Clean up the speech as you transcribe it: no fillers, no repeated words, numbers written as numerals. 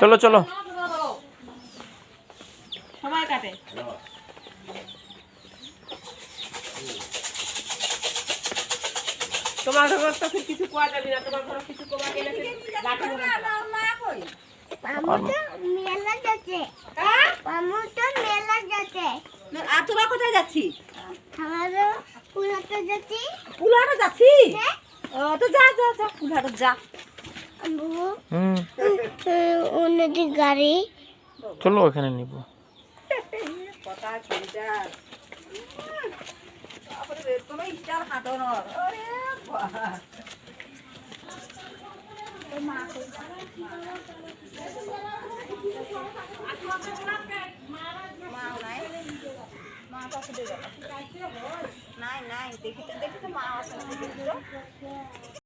চলো চলো সময় কাটে। তোমার ঘর তো কিছু কোয়া যাবে না, তোমার ঘর কিছু কোয়া গেলে লাঠি মামু তো মেলা যাচ্ছে। মামু তো মেলা যাচ্ছে। আর তোরা কোথায় যাচ্ছি? আমারও পুরাতে যাচ্ছি। পুলাহাটে যাচ্ছি। হ্যাঁ। ও তো যা যা যা পুলাহাটে যা। আম্মু হুম উন্নতি গাড়ি। চলো ওখানে নিব। কথা চিন্তা তারপরে কোনো স্টার হাঁটানোর আরে বাবা মা কাছে দে নাই নাই দেখি তো মা আছে না দেখি তো